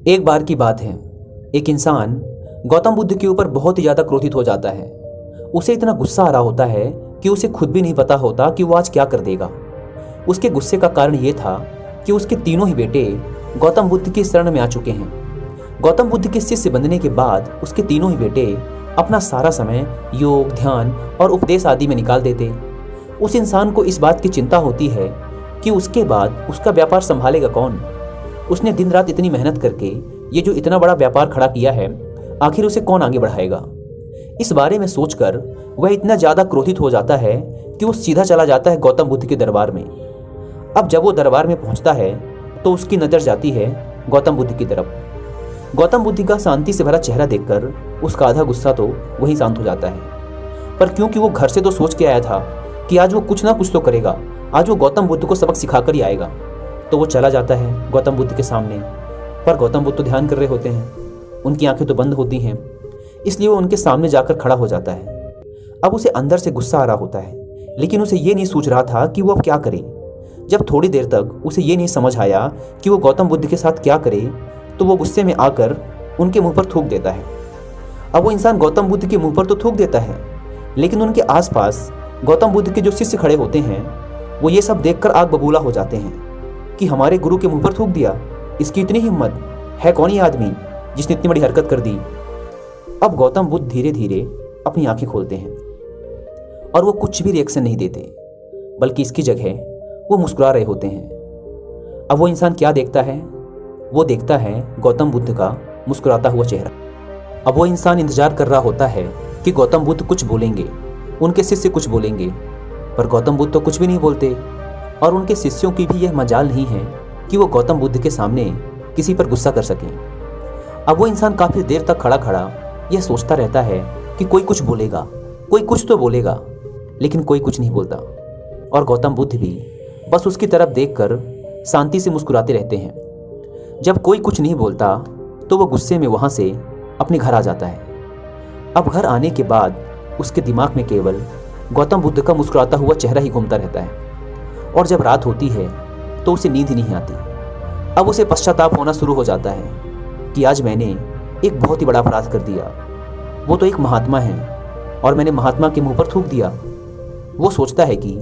एक बार की बात है, एक इंसान गौतम बुद्ध के ऊपर बहुत ही ज़्यादा क्रोधित हो जाता है। उसे इतना गुस्सा आ रहा होता है कि उसे खुद भी नहीं पता होता कि वो आज क्या कर देगा। उसके गुस्से का कारण ये था कि उसके तीनों ही बेटे गौतम बुद्ध की शरण में आ चुके हैं। गौतम बुद्ध के शिष्य बनने के बाद उसके तीनों ही बेटे अपना सारा समय योग, ध्यान और उपदेश आदि में निकाल देते। उस इंसान को इस बात की चिंता होती है कि उसके बाद उसका व्यापार संभालेगा कौन। उसने दिन रात इतनी मेहनत करके ये जो इतना बड़ा व्यापार खड़ा किया है, आखिर उसे कौन आगे बढ़ाएगा। इस बारे में सोचकर वह इतना ज़्यादा क्रोधित हो जाता है कि वो सीधा चला जाता है गौतम बुद्ध के दरबार में। अब जब वो दरबार में पहुंचता है तो उसकी नज़र जाती है गौतम बुद्ध की तरफ। गौतम बुद्ध का शांति से भरा चेहरा देखकर उसका आधा गुस्सा तो वहीं शांत हो जाता है। पर क्योंकि वो घर से तो सोच के आया था कि आज वो कुछ ना कुछ तो करेगा, आज वो गौतम बुद्ध को सबक सिखाकर ही आएगा, तो वो चला जाता है गौतम बुद्ध के सामने। पर गौतम बुद्ध तो ध्यान कर रहे होते हैं, उनकी आंखें तो बंद होती हैं, इसलिए वो उनके सामने जाकर खड़ा हो जाता है। अब उसे अंदर से गुस्सा आ रहा होता है, लेकिन उसे ये नहीं सूझ रहा था कि वो अब क्या करे। जब थोड़ी देर तक उसे ये नहीं समझ आया कि वो गौतम बुद्ध के साथ क्या करे, तो वो गुस्से में आकर उनके मुंह पर थूक देता है। अब वो इंसान गौतम बुद्ध के मुंह पर तो थूक देता है, लेकिन उनके आसपास गौतम बुद्ध के जो शिष्य खड़े होते हैं वो ये सब देखकर आग बबूला हो जाते हैं कि हमारे गुरु के मुंह पर थूक दिया, इसकी इतनी हिम्मत है, कौन ये आदमी जिसने इतनी बड़ी हरकत कर दी। अब गौतम बुद्ध धीरे धीरे अपनी आंखें खोलते हैं और वो कुछ भी रिएक्शन नहीं देते, बल्कि इसकी जगह वो मुस्कुरा रहे होते हैं। अब वो इंसान क्या देखता है? वो देखता है गौतम बुद्ध का मुस्कुराता हुआ चेहरा। अब वो इंसान इंतजार कर रहा होता है कि गौतम बुद्ध कुछ बोलेंगे, उनके शिष्य कुछ बोलेंगे, पर गौतम बुद्ध तो कुछ भी नहीं बोलते और उनके शिष्यों की भी यह मजाल नहीं है कि वो गौतम बुद्ध के सामने किसी पर गुस्सा कर सकें। अब वो इंसान काफ़ी देर तक खड़ा खड़ा यह सोचता रहता है कि कोई कुछ बोलेगा, कोई कुछ तो बोलेगा, लेकिन कोई कुछ नहीं बोलता और गौतम बुद्ध भी बस उसकी तरफ देखकर शांति से मुस्कुराते रहते हैं। जब कोई कुछ नहीं बोलता तो वो गुस्से में वहाँ से अपने घर आ जाता है। अब घर आने के बाद उसके दिमाग में केवल गौतम बुद्ध का मुस्कुराता हुआ चेहरा ही घूमता रहता है और जब रात होती है तो उसे नींद ही नहीं आती। अब उसे पश्चाताप होना शुरू हो जाता है कि आज मैंने एक बहुत ही बड़ा अपराध कर दिया। वो तो एक महात्मा है और मैंने महात्मा के मुंह पर थूक दिया। वो सोचता है कि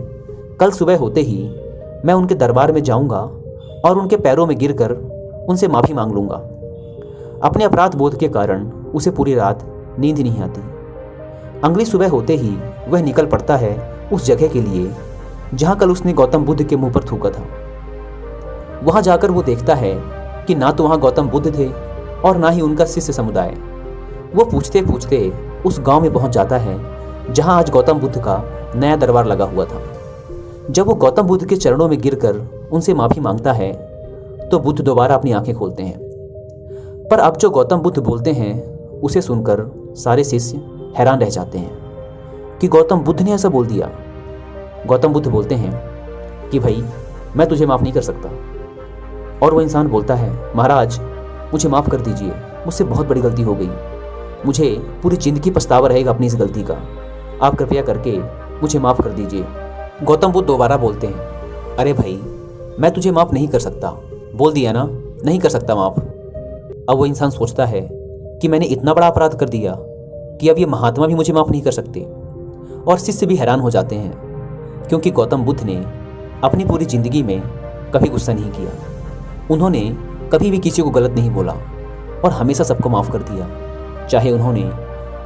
कल सुबह होते ही मैं उनके दरबार में जाऊंगा और उनके पैरों में गिरकर उनसे माफ़ी मांग लूँगा। अपने अपराध बोध के कारण उसे पूरी रात नींद नहीं आती। अगली सुबह होते ही वह निकल पड़ता है उस जगह के लिए जहाँ कल उसने गौतम बुद्ध के मुंह पर थूका था। वहाँ जाकर वो देखता है कि ना तो वहाँ गौतम बुद्ध थे और ना ही उनका शिष्य समुदाय। वो पूछते पूछते उस गांव में पहुँच जाता है जहाँ आज गौतम बुद्ध का नया दरबार लगा हुआ था। जब वो गौतम बुद्ध के चरणों में गिरकर उनसे माफ़ी मांगता है तो बुद्ध दोबारा अपनी आंखें खोलते हैं। पर अब जो गौतम बुद्ध बोलते हैं उसे सुनकर सारे शिष्य हैरान रह जाते हैं कि गौतम बुद्ध ने ऐसा बोल दिया। गौतम बुद्ध बोलते हैं कि भाई मैं तुझे माफ़ नहीं कर सकता। और वो इंसान बोलता है, महाराज मुझे माफ़ कर दीजिए, मुझसे बहुत बड़ी गलती हो गई, मुझे पूरी ज़िंदगी पछतावा रहेगा अपनी इस गलती का, आप कृपया करके मुझे माफ़ कर दीजिए। गौतम बुद्ध दोबारा बोलते हैं, अरे भाई मैं तुझे माफ़ नहीं कर सकता, बोल दिया ना, नहीं कर सकता माफ़। अब वो इंसान सोचता है कि मैंने इतना बड़ा अपराध कर दिया कि अब ये महात्मा भी मुझे माफ़ नहीं कर सकते। और शिष्य भी हैरान हो जाते हैं क्योंकि गौतम बुद्ध ने अपनी पूरी ज़िंदगी में कभी गुस्सा नहीं किया। उन्होंने कभी भी किसी को गलत नहीं बोला और हमेशा सबको माफ़ कर दिया, चाहे उन्होंने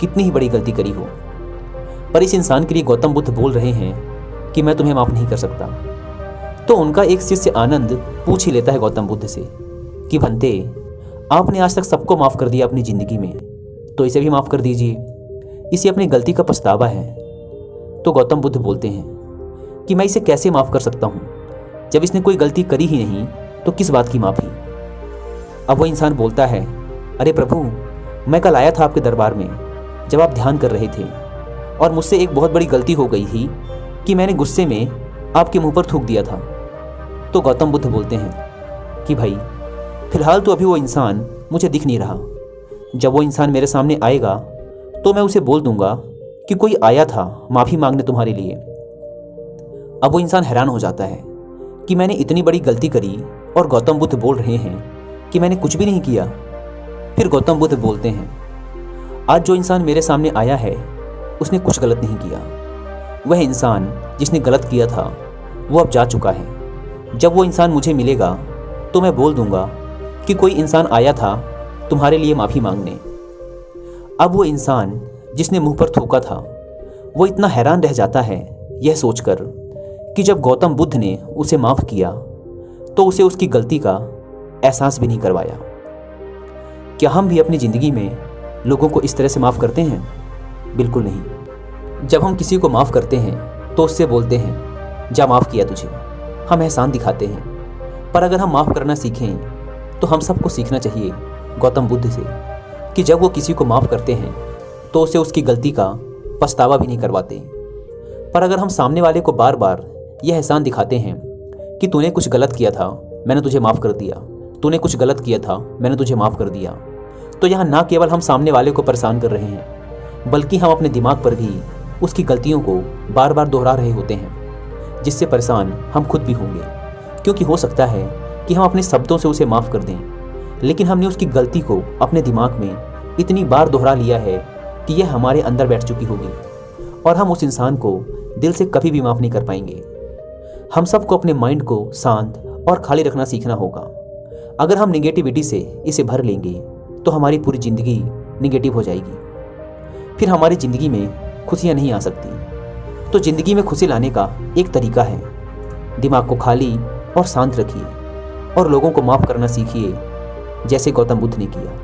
कितनी ही बड़ी गलती करी हो। पर इस इंसान के लिए गौतम बुद्ध बोल रहे हैं कि मैं तुम्हें माफ़ नहीं कर सकता। तो उनका एक शिष्य आनंद पूछ ही लेता है गौतम बुद्ध से कि भंते, आपने आज तक सबको माफ़ कर दिया अपनी ज़िंदगी में, तो इसे भी माफ़ कर दीजिए, इसे अपनी गलती का पछतावा है। तो गौतम बुद्ध बोलते हैं कि मैं इसे कैसे माफ़ कर सकता हूँ, जब इसने कोई गलती करी ही नहीं तो किस बात की माफ़ी। अब वो इंसान बोलता है, अरे प्रभु, मैं कल आया था आपके दरबार में जब आप ध्यान कर रहे थे और मुझसे एक बहुत बड़ी गलती हो गई थी कि मैंने गुस्से में आपके मुंह पर थूक दिया था। तो गौतम बुद्ध बोलते हैं कि भाई फिलहाल तो अभी वो इंसान मुझे दिख नहीं रहा, जब वो इंसान मेरे सामने आएगा तो मैं उसे बोल दूंगा कि कोई आया था माफ़ी मांगने तुम्हारे लिए। अब वो इंसान हैरान हो जाता है कि मैंने इतनी बड़ी गलती करी और गौतम बुद्ध बोल रहे हैं कि मैंने कुछ भी नहीं किया, फिर गौतम बुद्ध बोलते हैं, आज जो इंसान मेरे सामने आया है उसने कुछ गलत नहीं किया। वह इंसान जिसने गलत किया था वो अब जा चुका है। जब वो इंसान मुझे मिलेगा तो मैं बोल दूंगा कि कोई इंसान आया था तुम्हारे लिए माफ़ी मांगने। अब वो इंसान जिसने मुंह पर थूका था वो इतना हैरान रह जाता है यह सोचकर कि जब गौतम बुद्ध ने उसे माफ़ किया तो उसे उसकी गलती का एहसास भी नहीं करवाया। क्या हम भी अपनी ज़िंदगी में लोगों को इस तरह से माफ़ करते हैं? बिल्कुल नहीं। जब हम किसी को माफ़ करते हैं तो उससे बोलते हैं जा माफ़ किया तुझे, हम एहसान दिखाते हैं। पर अगर हम माफ़ करना सीखें तो हम सबको सीखना चाहिए गौतम बुद्ध से कि जब वो किसी को माफ़ करते हैं तो उसे उसकी गलती का पछतावा भी नहीं करवाते। पर अगर हम सामने वाले को बार बार यह एहसान दिखाते हैं कि तूने कुछ गलत किया था मैंने तुझे माफ़ कर दिया, तूने कुछ गलत किया था मैंने तुझे माफ़ कर दिया, तो यहाँ ना केवल हम सामने वाले को परेशान कर रहे हैं बल्कि हम अपने दिमाग पर भी उसकी गलतियों को बार बार दोहरा रहे होते हैं, जिससे परेशान हम खुद भी होंगे। क्योंकि हो सकता है कि हम अपने शब्दों से उसे माफ़ कर दें, लेकिन हमने उसकी गलती को अपने दिमाग में इतनी बार दोहरा लिया है कि यह हमारे अंदर बैठ चुकी होगी और हम उस इंसान को दिल से कभी भी माफ़ नहीं कर पाएंगे। हम सबको अपने माइंड को शांत और खाली रखना सीखना होगा। अगर हम निगेटिविटी से इसे भर लेंगे तो हमारी पूरी ज़िंदगी निगेटिव हो जाएगी। फिर हमारी ज़िंदगी में खुशियाँ नहीं आ सकती। तो ज़िंदगी में खुशी लाने का एक तरीका है, दिमाग को खाली और शांत रखिए और लोगों को माफ़ करना सीखिए जैसे गौतम बुद्ध ने किया।